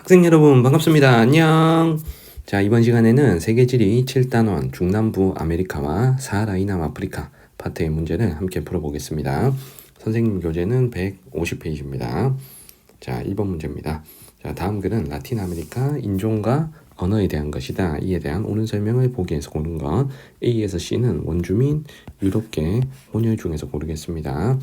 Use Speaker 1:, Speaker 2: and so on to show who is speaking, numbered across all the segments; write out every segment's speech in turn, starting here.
Speaker 1: 학생 여러분 반갑습니다. 안녕. 자, 이번 시간에는 세계지리 7단원 중남부 아메리카와 사하라 이남 아프리카 파트의 문제를 함께 풀어보겠습니다. 선생님 교재는 150페이지입니다. 자, 1번 문제입니다. 자, 다음 글은 라틴 아메리카 인종과 언어에 대한 것이다. 이에 대한 옳은 설명을 보기에서 고른 것. A에서 C는 원주민, 유럽계, 혼혈 중에서 고르겠습니다.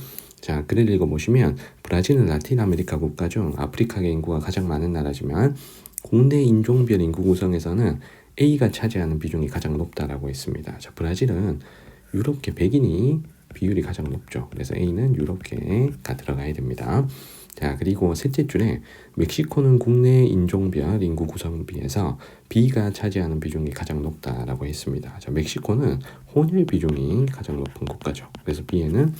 Speaker 1: 자, 글을 읽어보시면 브라질은 라틴 아메리카 국가 중 아프리카계 인구가 가장 많은 나라지만 국내 인종별 인구 구성에서는 A가 차지하는 비중이 가장 높다라고 했습니다. 자, 브라질은 유럽계 백인이 비율이 가장 높죠. 그래서 A는 유럽계가 들어가야 됩니다. 자, 그리고 셋째 줄에 멕시코는 국내 인종별 인구 구성에 비해서 B가 차지하는 비중이 가장 높다라고 했습니다. 자, 멕시코는 혼혈 비중이 가장 높은 국가죠. 그래서 B에는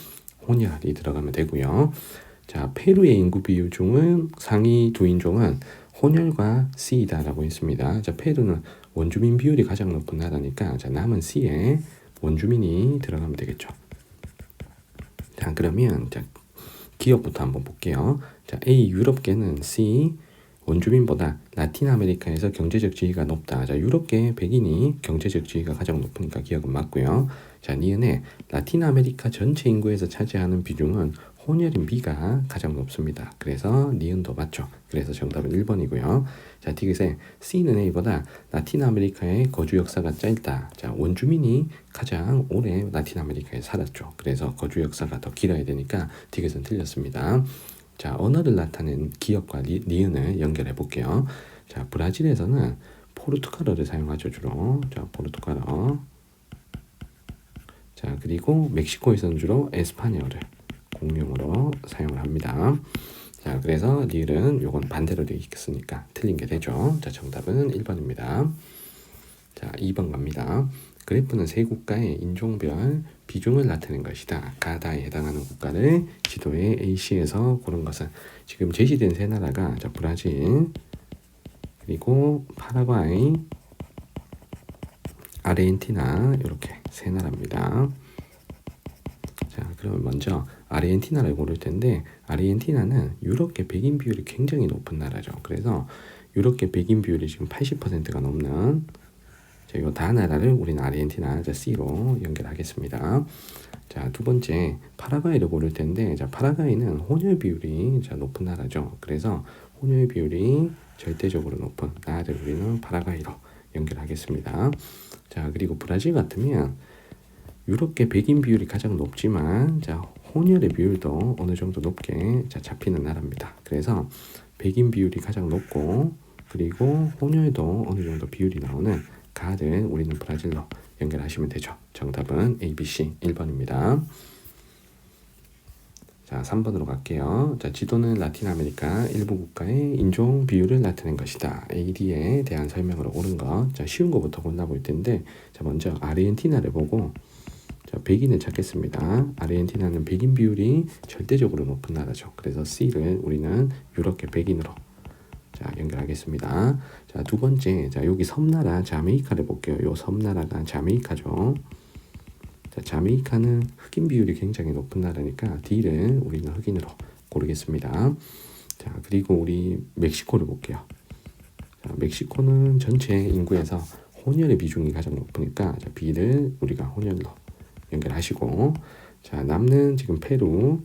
Speaker 1: 혼혈이 들어가면 되고요. 자, 페루의 인구 비율 중은 상위 두 인종은 혼혈과 C다라고 했습니다. 자, 페루는 원주민 비율이 가장 높은 나라니까 자, 남은 C에 원주민이 들어가면 되겠죠. 자, 그러면 자, 기업부터 한번 볼게요. 자, A 유럽계는 C 원주민보다 라틴 아메리카에서 경제적 지위가 높다. 자, 유럽계 백인이 경제적 지위가 가장 높으니까 기억은 맞고요. 자, 니은에 라틴 아메리카 전체 인구에서 차지하는 비중은 혼혈인 B가 가장 높습니다. 그래서 니은도 맞죠. 그래서 정답은 1번이고요. 자, 디귿에 C는 A보다 라틴 아메리카의 거주 역사가 짧다. 자, 원주민이 가장 오래 라틴 아메리카에 살았죠. 그래서 거주 역사가 더 길어야 되니까 디귿은 틀렸습니다. 자, 언어를 나타낸 기업과 니은을 연결해 볼게요. 자, 브라질에서는 포르투갈어를 사용하죠, 주로. 자, 포르투갈어. 자, 그리고 멕시코에서는 주로 에스파뇰어를 공용어로 사용을 합니다. 자, 그래서 니을은 요건 반대로 되어 있으니까 틀린 게 되죠. 자, 정답은 1번입니다. 자, 2번 갑니다. 그래프는 세 국가의 인종별 비중을 나타낸 것이다. 가다에 해당하는 국가를 지도에 AC에서 고른 것은 지금 제시된 세 나라가 자, 브라질, 그리고 파라과이, 아르헨티나 이렇게 세 나라입니다. 자, 그러면 먼저 아르헨티나를 고를 텐데 아르헨티나는 유럽계 백인 비율이 굉장히 높은 나라죠. 그래서 유럽계 백인 비율이 지금 80%가 넘는 자, 이거 다 나라를 우리는 아르헨티나 자, C로 연결하겠습니다. 자, 두 번째 파라과이를 고를 텐데 자, 파라과이는 혼혈 비율이 자, 높은 나라죠. 그래서 혼혈 비율이 절대적으로 높은 나라를 우리는 파라과이로 연결하겠습니다. 자, 그리고 브라질 같으면 유럽계 백인 비율이 가장 높지만 자, 혼혈의 비율도 어느 정도 높게 자, 잡히는 나라입니다. 그래서 백인 비율이 가장 높고 그리고 혼혈도 어느 정도 비율이 나오는 가를 우리는 브라질로 연결하시면 되죠. 정답은 A, B, C 1번입니다. 자, 3번으로 갈게요. 자, 지도는 라틴 아메리카 일부 국가의 인종 비율을 나타낸 것이다. AD에 대한 설명으로 옳은 것. 자, 쉬운 것부터 골라볼 텐데 자, 먼저 아르헨티나를 보고 자, 백인을 찾겠습니다. 아르헨티나는 백인 비율이 절대적으로 높은 나라죠. 그래서 C를 우리는 유럽계 백인으로 자, 연결하겠습니다. 자, 두 번째, 자, 여기 섬나라 자메이카를 볼게요. 요 섬나라가 자메이카죠. 자, 자메이카는 흑인 비율이 굉장히 높은 나라니까 D를 우리는 흑인으로 고르겠습니다. 자, 그리고 우리 멕시코를 볼게요. 자, 멕시코는 전체 인구에서 혼혈의 비중이 가장 높으니까 자, B를 우리가 혼혈로 연결하시고 자, 남는 지금 페루.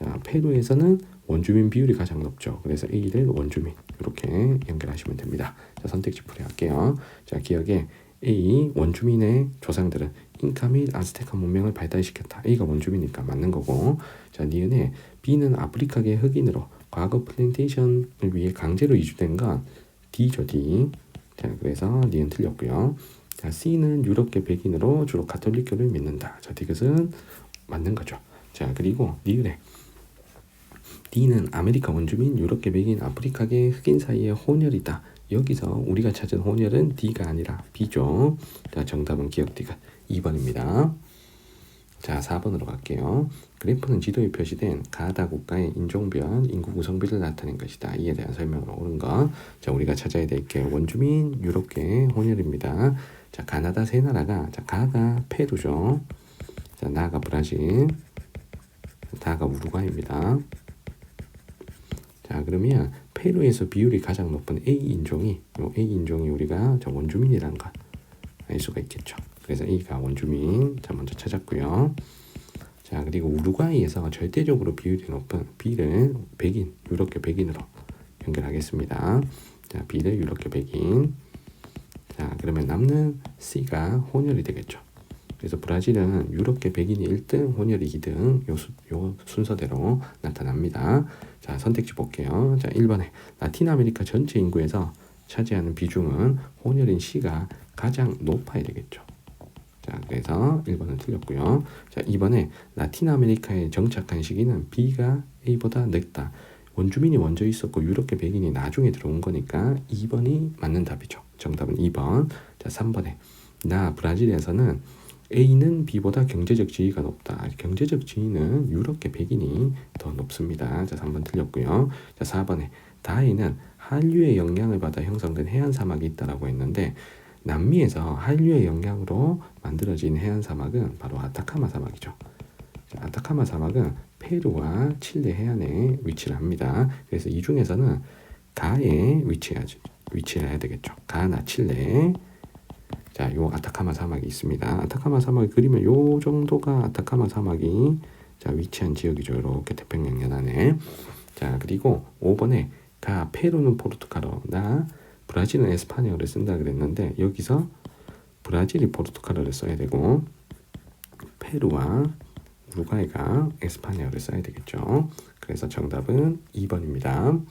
Speaker 1: 자, 페루에서는 원주민 비율이 가장 높죠. 그래서 A를 원주민 이렇게 연결하시면 됩니다. 자, 선택지 풀이할게요. 자, 기억에 A 원주민의 조상들은 잉카 및 아즈테카 문명을 발달시켰다. A가 원주민이니까 맞는 거고 자, 니은에 B는 아프리카계 흑인으로 과거 플랜테이션을 위해 강제로 이주된 건 D죠, D. 자, 그래서 니은 틀렸고요. 자, C는 유럽계 백인으로 주로 가톨릭교를 믿는다. 자, 디귿은 맞는 거죠. 자, 그리고 니은에 D는 아메리카 원주민, 유럽계 백인, 아프리카계 흑인 사이의 혼혈이다. 여기서 우리가 찾은 혼혈은 D가 아니라 B죠. 자, 정답은 기억 D가 2번입니다. 자, 4번으로 갈게요. 그래프는 지도에 표시된 가다 국가의 인종별 인구 구성비를 나타낸 것이다. 이에 대한 설명으로 옳은 것. 자, 우리가 찾아야 될 게 원주민, 유럽계 혼혈입니다. 자, 가나다 세 나라가 자, 가가 페루죠. 자, 나가 브라질, 다가 우루과이입니다. 자, 그러면 페루에서 비율이 가장 높은 A인종이 우리가 원주민이라는 걸 알 수가 있겠죠. 그래서 A가 원주민. 자, 먼저 찾았고요. 자, 그리고 우루과이에서 절대적으로 비율이 높은 B를 백인, 유럽계 백인으로 연결하겠습니다. 자, B를 유럽계 백인. 자, 그러면 남는 C가 혼혈이 되겠죠. 그래서 브라질은 유럽계 백인이 1등, 혼혈이 2등 요 순서대로 나타납니다. 자, 선택지 볼게요. 자, 1번에 라틴 아메리카 전체 인구에서 차지하는 비중은 혼혈인 C가 가장 높아야 되겠죠. 자, 그래서 1번은 틀렸고요. 자, 2번에 라틴 아메리카에 정착한 시기는 B가 A보다 늦다. 원주민이 먼저 있었고 유럽계 백인이 나중에 들어온 거니까 2번이 맞는 답이죠. 정답은 2번. 자, 3번에 브라질에서는 A는 B보다 경제적 지위가 높다. 경제적 지위는 유럽계 백인이 더 높습니다. 자, 3번 틀렸고요. 자, 4번에 다에는 한류의 영향을 받아 형성된 해안 사막이 있다라고 했는데 남미에서 한류의 영향으로 만들어진 해안 사막은 바로 아타카마 사막이죠. 자, 아타카마 사막은 페루와 칠레 해안에 위치를 합니다. 그래서 이 중에서는 가에 위치해야 되겠죠. 가나 칠레. 자, 요 아타카마 사막이 있습니다. 아타카마 사막을 그리면 요 정도가 아타카마 사막이 자, 위치한 지역이죠. 이렇게 태평양 연안에. 자, 그리고 5번에 페루는 포르투갈어, 브라질은 에스파뇰어를 쓴다 그랬는데 여기서 브라질이 포르투갈어를 써야 되고 페루와 우루과이가 에스파뇰어를 써야 되겠죠. 그래서 정답은 2번입니다.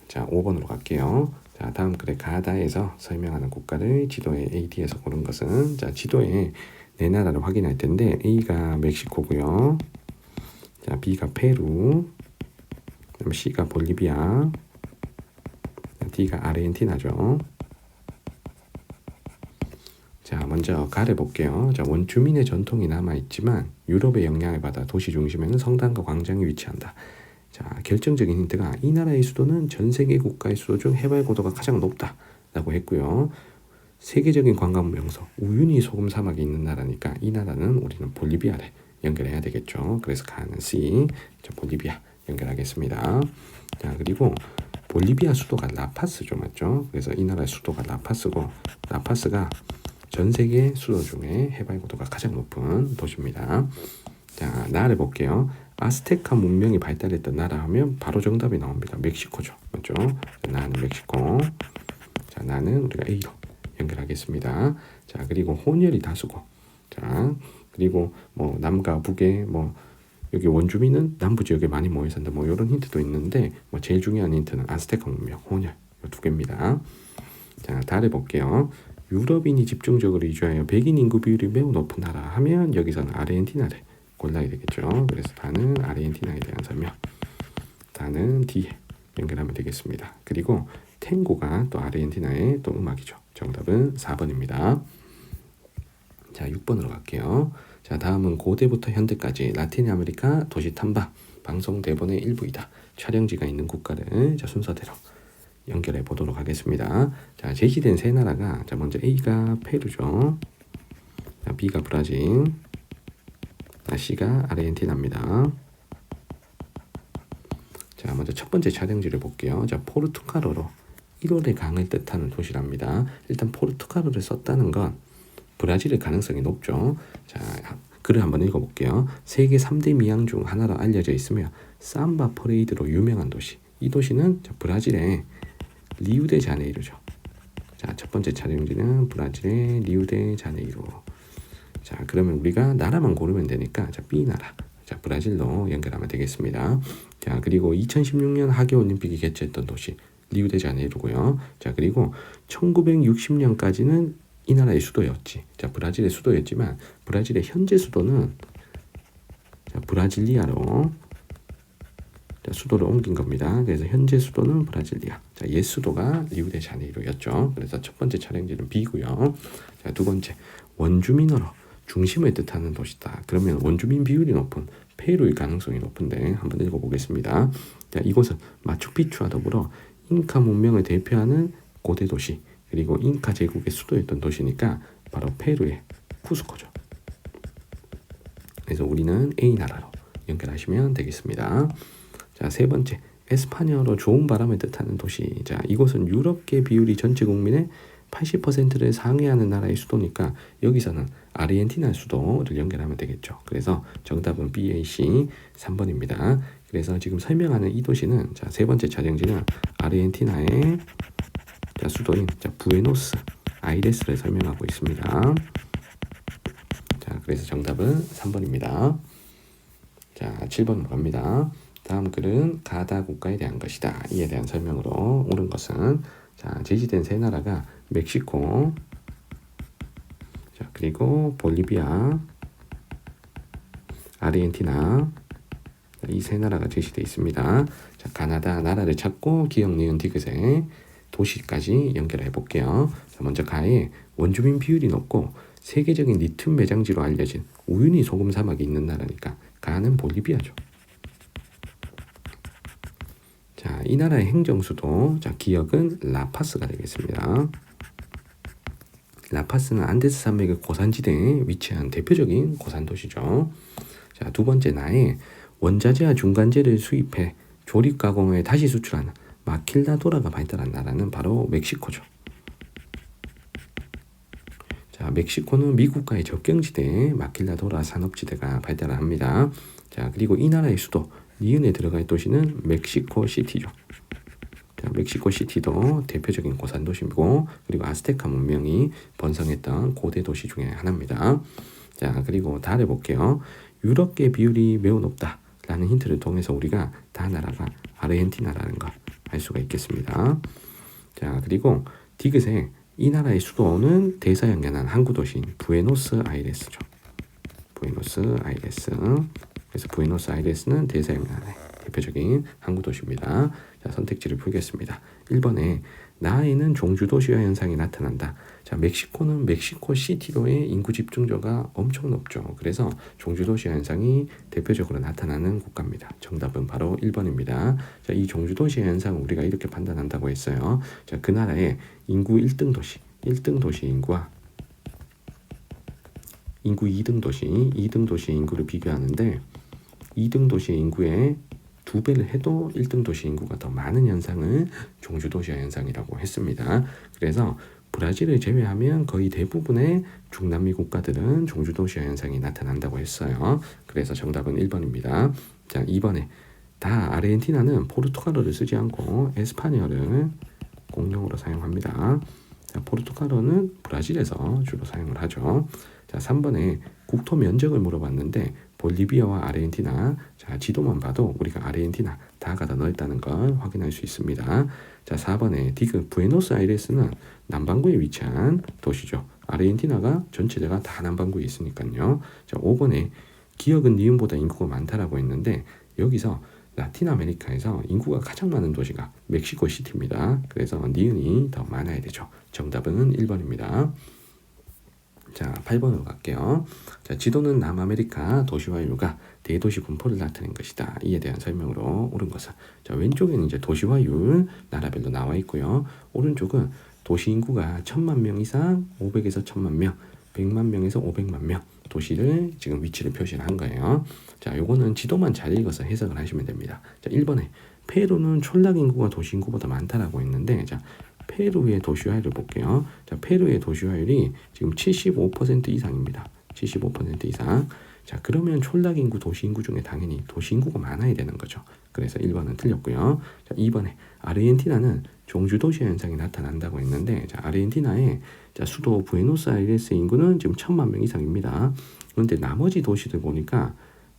Speaker 1: 자, 5번으로 갈게요. 자, 다음 글에 가다에서 설명하는 국가를 지도에 AD에서 고른 것은 자, 지도에 네 나라를 확인할 텐데 A가 멕시코고요. 자, B가 페루, 그다음 C가 볼리비아, D가 아르헨티나죠. 자, 먼저 가를 볼게요. 자, 원주민의 전통이 남아있지만 유럽의 영향을 받아 도시 중심에는 성당과 광장이 위치한다. 자, 결정적인 힌트가 이 나라의 수도는 전 세계 국가의 수도 중 해발 고도가 가장 높다라고 했고요. 세계적인 관광 명소 우유니 소금 사막이 있는 나라니까 이 나라는 우리는 볼리비아를 연결해야 되겠죠. 그래서 가는 C, 자, 볼리비아 연결하겠습니다. 자, 그리고 볼리비아 수도가 라파스죠, 맞죠? 그래서 이 나라의 수도가 라파스고 라파스가 전 세계 수도 중에 해발 고도가 가장 높은 도시입니다. 자, 나를 볼게요. 아스테카 문명이 발달했던 나라 하면 바로 정답이 나옵니다. 멕시코죠, 맞죠? 나는 멕시코. 자, 나는 우리가 A로 연결하겠습니다. 자, 그리고 혼혈이 다수고, 자, 그리고 뭐 남과 북에 뭐 여기 원주민은 남부 지역에 많이 모여 산다. 뭐 이런 힌트도 있는데 뭐 제일 중요한 힌트는 아스테카 문명, 혼혈 이 두 개입니다. 자, 다를 볼게요. 유럽인이 집중적으로 이주하여 백인 인구 비율이 매우 높은 나라 하면 여기서는 아르헨티나를 골라야 되겠죠. 그래서 다는 아르헨티나에 대한 설명. 다는 D에 연결하면 되겠습니다. 그리고 탱고가 또 아르헨티나의 또 음악이죠. 정답은 4번입니다. 자, 6번으로 갈게요. 자, 다음은 고대부터 현대까지 라틴 아메리카 도시 탐방 방송 대본의 일부이다. 촬영지가 있는 국가를 자, 순서대로 연결해 보도록 하겠습니다. 자, 제시된 세 나라가 자, 먼저 A가 페루죠. 자, B가 브라질, C가 아르헨티나입니다. 자, 먼저 첫 번째 촬영지를 볼게요. 자, 포르투갈어로 1월의 강을 뜻하는 도시랍니다. 일단 포르투갈어를 썼다는 건 브라질의 가능성이 높죠. 자, 글을 한번 읽어볼게요. 세계 3대 미항 중 하나로 알려져 있으며 삼바 퍼레이드로 유명한 도시. 이 도시는 브라질의 리우데자네이루죠. 자, 첫 번째 촬영지는 브라질의 리우데자네이루. 자, 그러면 우리가 나라만 고르면 되니까 자, B 나라. 자, 브라질로 연결하면 되겠습니다. 자, 그리고 2016년 하계 올림픽이 개최했던 도시 리우데자네이루고요. 자, 그리고 1960년까지는 이 나라의 수도였지. 자, 브라질의 수도였지만 브라질의 현재 수도는 자, 브라질리아로 자, 수도를 옮긴 겁니다. 그래서 현재 수도는 브라질리아. 자, 옛 수도가 리우데자네이루였죠. 그래서 첫 번째 촬영지는 B고요. 자, 두 번째 원주민어로 중심을 뜻하는 도시다. 그러면 원주민 비율이 높은 페루의 가능성이 높은데 한번 읽어보겠습니다. 자, 이곳은 마추픽추와 더불어 잉카 문명을 대표하는 고대 도시 그리고 잉카 제국의 수도였던 도시니까 바로 페루의 쿠스코죠. 그래서 우리는 A 나라로 연결하시면 되겠습니다. 자, 세 번째 에스파니어로 좋은 바람을 뜻하는 도시. 자, 이곳은 유럽계 비율이 전체 국민의 80%를 상회하는 나라의 수도니까 여기서는 아르헨티나 수도를 연결하면 되겠죠. 그래서 정답은 BAC 3번입니다. 그래서 지금 설명하는 이 도시는 자, 세 번째 촬영지는 아르헨티나의 자, 수도인 자, 부에노스 아이레스를 설명하고 있습니다. 자, 그래서 정답은 3번입니다. 자, 7번으로 갑니다. 다음 글은 가다 국가에 대한 것이다. 이에 대한 설명으로 옳은 것은 자, 제시된 세 나라가 멕시코, 자, 그리고 볼리비아, 아르헨티나 이 세 나라가 제시되어 있습니다. 자, 가나다 나라를 찾고 기억, 니은, 디귿에 도시까지 연결해 볼게요. 자, 먼저 가에 원주민 비율이 높고 세계적인 리튬 매장지로 알려진 우유니 소금 사막이 있는 나라니까 가는 볼리비아죠. 자, 이 나라의 행정수도 자, 기억은 라파스가 되겠습니다. 라파스는 안데스 산맥의 고산지대에 위치한 대표적인 고산도시죠. 자, 두 번째 나에 원자재와 중간재를 수입해 조립 가공에 다시 수출하는 마킬다도라가 발달한 나라는 바로 멕시코죠. 자, 멕시코는 미국과의 접경지대에 마킬다도라 산업지대가 발달을 합니다. 자, 그리고 이 나라의 수도 니은에 들어갈 도시는 멕시코 시티죠. 자, 멕시코 시티도 대표적인 고산도시이고 그리고 아스테카 문명이 번성했던 고대 도시 중에 하나입니다. 자, 그리고 다를 볼게요. 유럽계 비율이 매우 높다라는 힌트를 통해서 우리가 다 나라가 아르헨티나라는 걸 알 수가 있겠습니다. 자, 그리고 디귿에 이 나라의 수도는 대서양 연안 항구 도시인 부에노스아이레스죠. 부에노스아이레스. 그래서 부에노스아이레스는 대서양 연안의 대표적인 항구 도시입니다. 자, 선택지를 풀겠습니다. 1번에 나에는 종주도시화 현상이 나타난다. 자, 멕시코는 멕시코 시티로의 인구 집중도가 엄청 높죠. 그래서 종주도시화 현상이 대표적으로 나타나는 국가입니다. 정답은 바로 1번입니다. 자, 이 종주도시화 현상을 우리가 이렇게 판단한다고 했어요. 자, 그 나라의 인구 1등 도시, 1등 도시 인구와 인구 2등 도시, 2등 도시의 인구를 비교하는데 2등 도시의 인구의 2배를 해도 1등 도시 인구가 더 많은 현상을 종주도시화 현상이라고 했습니다. 그래서 브라질을 제외하면 거의 대부분의 중남미 국가들은 종주도시화 현상이 나타난다고 했어요. 그래서 정답은 1번입니다. 자, 2번에 다 아르헨티나는 포르투갈어를 쓰지 않고 에스파니어를 공용어로 사용합니다. 자, 포르투갈어는 브라질에서 주로 사용을 하죠. 자, 3번에 국토 면적을 물어봤는데 볼리비아와 아르헨티나, 자, 지도만 봐도 우리가 아르헨티나 다가 더 넓다는 걸 확인할 수 있습니다. 자, 4번에 디귿 부에노스아이레스는 남반구에 위치한 도시죠. 아르헨티나가 전체가 다 남반구에 있으니까요. 자, 5번에 기억은 니은보다 인구가 많다라고 했는데 여기서 라틴 아메리카에서 인구가 가장 많은 도시가 멕시코 시티입니다. 그래서 니은이 더 많아야 되죠. 정답은 1번입니다. 자, 8번으로 갈게요. 자, 지도는 남아메리카 도시화율과 대도시 분포를 나타낸 것이다. 이에 대한 설명으로 옳은 것은 자, 왼쪽에는 이제 도시화율 나라별로 나와 있고요. 오른쪽은 도시 인구가 1000만 명 이상, 500에서 1000만 명, 100만 명에서 500만 명 도시를 지금 위치를 표시를 한 거예요. 자, 요거는 지도만 잘 읽어서 해석을 하시면 됩니다. 자, 1번에 페루는 촌락 인구가 도시 인구보다 많다라고 했는데 자, 페루의 도시화율을 볼게요. 자, 페루의 도시화율이 지금 75% 이상입니다. 75% 이상. 자, 그러면 촌락 인구, 도시 인구 중에 당연히 도시 인구가 많아야 되는 거죠. 그래서 1번은 틀렸고요. 자, 2번에 아르헨티나는 종주도시 현상이 나타난다고 했는데 자, 아르헨티나의 자, 수도 부에노스아이레스 인구는 지금 1000만 명 이상입니다. 그런데 나머지 도시들 보니까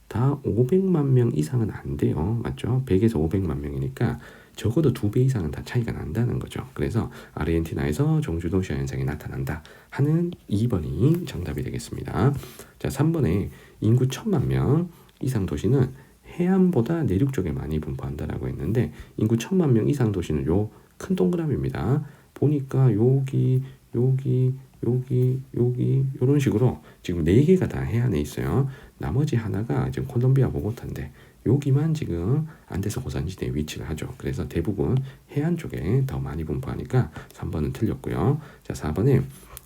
Speaker 1: 다 500만 명 이상은 안 돼요. 맞죠? 100에서 500만 명이니까 적어도 2배 이상은 다 차이가 난다는 거죠. 그래서 아르헨티나에서 종주도시화 현상이 나타난다 하는 2번이 정답이 되겠습니다. 자, 3번에 인구 1000만 명 이상 도시는 해안보다 내륙 쪽에 많이 분포한다라고 했는데 인구 1000만 명 이상 도시는 요 큰 동그라미입니다. 보니까 여기 이런 식으로 지금 4개가 다 해안에 있어요. 나머지 하나가 지금 콜롬비아 보고타인데 여기만 지금 안데스 고산지대에 위치를 하죠. 그래서 대부분 해안 쪽에 더 많이 분포하니까 3번은 틀렸고요. 자, 4번에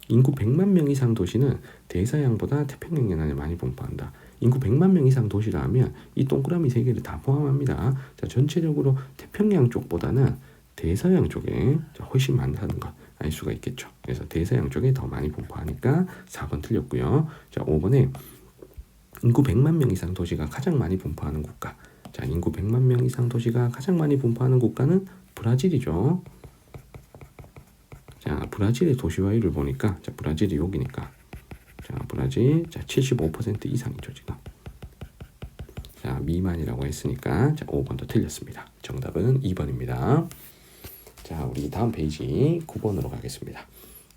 Speaker 1: 인구 100만 명 이상 도시는 대서양보다 태평양 연안에 많이 분포한다. 인구 100만 명 이상 도시라 하면 이 동그라미 3개를 다 포함합니다. 자, 전체적으로 태평양 쪽보다는 대서양 쪽에 훨씬 많다는 것 알 수가 있겠죠. 그래서 대서양 쪽에 더 많이 분포하니까 4번 틀렸고요. 자, 5번에 인구 100만 명 이상 도시가 가장 많이 분포하는 국가. 자, 인구 100만 명 이상 도시가 가장 많이 분포하는 국가는 브라질이죠. 자, 브라질의 도시화율을 보니까, 자, 브라질이 여기니까, 자, 브라질, 자, 75% 이상이죠, 지금. 자, 미만이라고 했으니까, 자, 5번도 틀렸습니다. 정답은 2번입니다. 자, 우리 다음 페이지 9번으로 가겠습니다.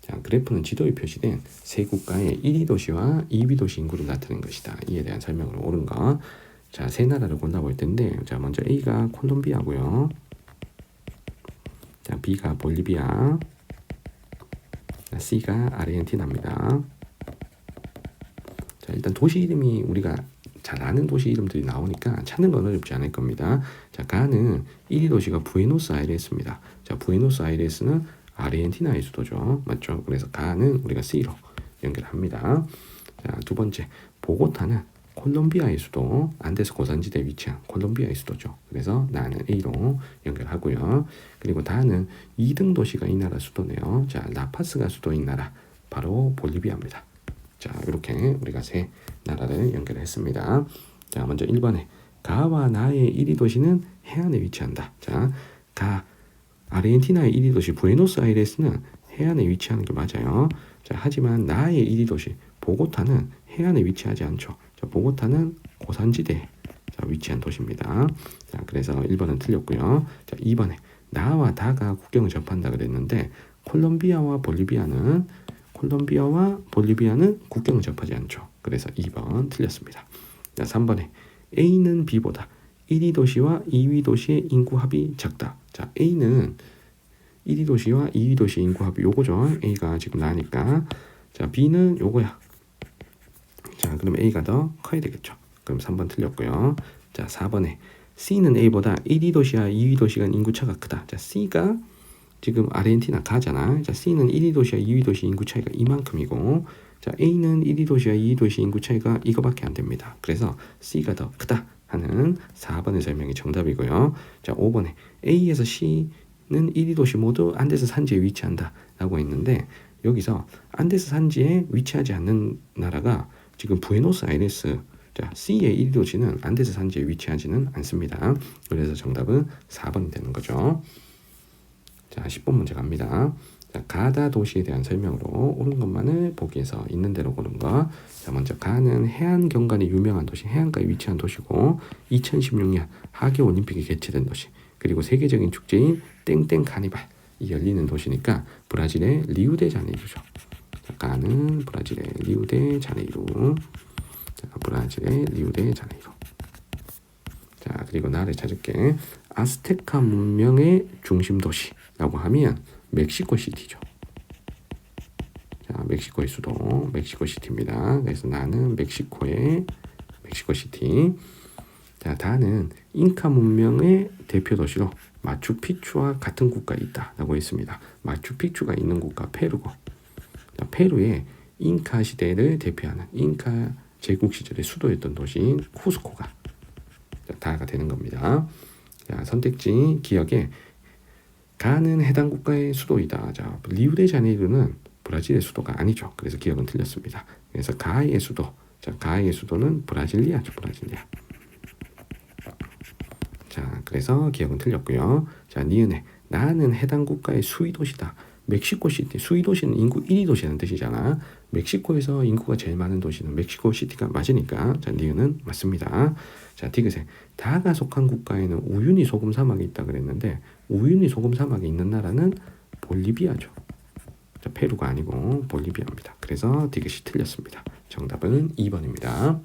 Speaker 1: 자, 그래프는 지도에 표시된 세 국가의 1위 도시와 2위 도시 인구를 나타낸 것이다. 이에 대한 설명으로 옳은 거. 자, 세 나라를 골라볼 텐데, 자, 먼저 A가 콜롬비아고요. 자, B가 볼리비아. 자, C가 아르헨티나입니다. 자, 일단 도시 이름이 우리가 잘 아는 도시 이름들이 나오니까 찾는 건 어렵지 않을 겁니다. 자, 가는 1위 도시가 부에노스아이레스입니다. 자, 부에노스아이레스는 아르헨티나의 수도죠. 맞죠? 그래서 가는 우리가 C로 연결합니다. 자, 두 번째, 보고타는 콜롬비아의 수도, 안데스 고산지대에 위치한 콜롬비아의 수도죠. 그래서 나는 A로 연결하고요. 그리고 다는 2등 도시가 이 나라 수도네요. 자, 라파스가 수도인 나라, 바로 볼리비아입니다. 자, 이렇게 우리가 세 나라를 연결했습니다. 자, 먼저 1번에 가와 나의 1위 도시는 해안에 위치한다. 자, 아르헨티나의 1위 도시 부에노스아이레스는 해안에 위치하는 게 맞아요. 자, 하지만 나의 1위 도시 보고타는 해안에 위치하지 않죠. 자, 보고타는 고산지대에 위치한 도시입니다. 자, 그래서 1번은 틀렸고요. 자, 2번에 나와 다가 국경을 접한다 그랬는데 콜롬비아와 볼리비아는 국경을 접하지 않죠. 그래서 2번 틀렸습니다. 자, 3번에 A는 B보다 1위 도시와 2위 도시의 인구 합이 작다. 자, A는 1위 도시와 2위 도시의 인구 합이 요거죠. A가 지금 나니까. 자, B는 요거야. 자, 그럼 A가 더 커야 되겠죠. 그럼 3번 틀렸고요. 자, 4번에 C는 A보다 1위 도시와 2위 도시가 인구 차가 크다. 자, C가 지금 아르헨티나 가잖아. 자, C는 1위 도시와 2위 도시 인구 차이가 이만큼이고, 자, A는 1위 도시와 2위 도시 인구 차이가 이거밖에 안 됩니다. 그래서 C가 더 크다 하는 4번의 설명이 정답이고요. 자, 5번에 A에서 C는 1위 도시 모두 안데스 산지에 위치한다 라고 했는데, 여기서 안데스 산지에 위치하지 않는 나라가 지금 부에노스아이레스, 자, C의 1위 도시는 안데스 산지에 위치하지는 않습니다. 그래서 정답은 4번이 되는 거죠. 자, 10번 문제 갑니다. 자, 가다 도시에 대한 설명으로 옳은 것만을 보기에서 있는 대로 고른 거. 자, 먼저 가는 해안 경관이 유명한 도시, 해안가에 위치한 도시고 2016년 하계 올림픽이 개최된 도시, 그리고 세계적인 축제인 땡땡 카니발이 열리는 도시니까 브라질의 리우데자네이루죠. 자, 가는 브라질의 리우데자네이루. 자, 브라질의 리우데자네이루. 자, 그리고 나를 찾을게. 아스테카 문명의 중심 도시라고 하면 멕시코 시티죠. 자, 멕시코의 수도 멕시코 시티입니다. 그래서 나는 멕시코의 멕시코 시티. 자, 다는 잉카 문명의 대표 도시로 마추픽추와 같은 국가에 있다라고 했습니다. 마추픽추가 있는 국가 페루고, 자, 페루의 잉카 시대를 대표하는 잉카 제국 시절의 수도였던 도시인 쿠스코가 다가 되는 겁니다. 자, 선택지 기억에 가는 해당 국가의 수도이다. 자, 리우데자네이루는 브라질의 수도가 아니죠. 그래서 기억은 틀렸습니다. 그래서 가의 수도, 자, 가의 수도는 브라질리아죠. 브라질리아. 자, 그래서 기억은 틀렸고요. 자, 니은에 나는 해당 국가의 수위 도시다. 멕시코 시티, 수위 도시는 인구 1위 도시라는 뜻이잖아. 멕시코에서 인구가 제일 많은 도시는 멕시코 시티가 맞으니까, 자, 니은은 맞습니다. 자, 디귿에 다가 속한 국가에는 우유니 소금 사막이 있다 그랬는데 우유니 소금 사막이 있는 나라는 볼리비아죠. 자, 페루가 아니고 볼리비아입니다. 그래서 디귿이 틀렸습니다. 정답은 2번입니다.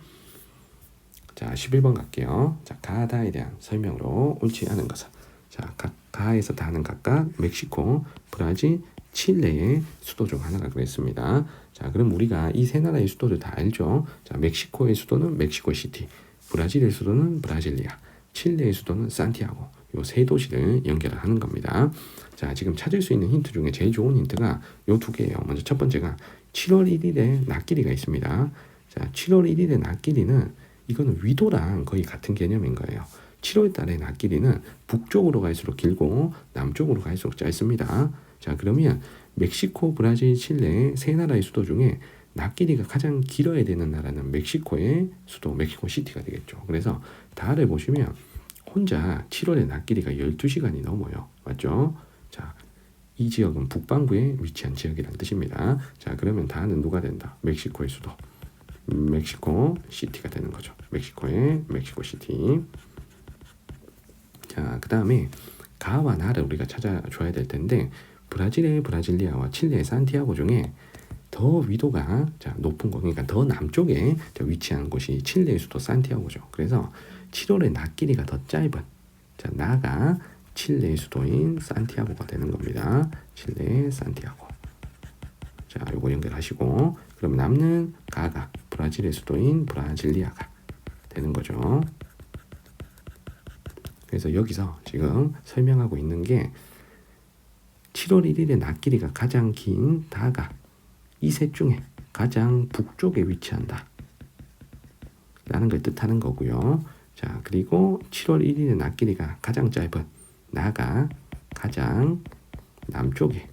Speaker 1: 자, 11번 갈게요. 자, 가다에 대한 설명으로 옳지 않은 것은, 자, 가에서 다는 각각 멕시코, 브라질, 칠레의 수도 중 하나가 그랬습니다. 자, 그럼 우리가 이 세 나라의 수도를 다 알죠. 자, 멕시코의 수도는 멕시코 시티, 브라질의 수도는 브라질리아, 칠레의 수도는 산티아고, 요 세 도시를 연결을 하는 겁니다. 자, 지금 찾을 수 있는 힌트 중에 제일 좋은 힌트가 요 두 개예요. 먼저 첫 번째가 7월 1일에 낮길이가 있습니다. 자, 7월 1일에 낮길이는 이거는 위도랑 거의 같은 개념인 거예요. 7월 달에 낮 길이는 북쪽으로 갈수록 길고 남쪽으로 갈수록 짧습니다. 자, 그러면 멕시코, 브라질, 칠레 세 나라의 수도 중에 낮 길이가 가장 길어야 되는 나라는 멕시코의 수도 멕시코 시티가 되겠죠. 그래서 달을 보시면 혼자 7월에 낮 길이가 12시간이 넘어요. 맞죠? 자, 이 지역은 북반구에 위치한 지역이라는 뜻입니다. 자, 그러면 다는 누가 된다? 멕시코의 수도 멕시코 시티가 되는 거죠. 멕시코의 멕시코 시티. 자, 그 다음에 가와 나를 우리가 찾아줘야 될 텐데 브라질의 브라질리아와 칠레의 산티아고 중에 더 위도가 높은 곳, 그러니까 더 남쪽에 위치한 곳이 칠레의 수도 산티아고죠. 그래서 7월의 낮 길이가 더 짧은 나가 칠레의 수도인 산티아고가 되는 겁니다. 칠레의 산티아고. 자, 요거 연결하시고 그럼 남는 가가 브라질의 수도인 브라질리아가 되는 거죠. 그래서 여기서 지금 설명하고 있는 게 7월 1일의 낮 길이가 가장 긴 다가 이 셋 중에 가장 북쪽에 위치한다 라는 걸 뜻하는 거고요. 자, 그리고 7월 1일의 낮 길이가 가장 짧은 나가 가장 남쪽에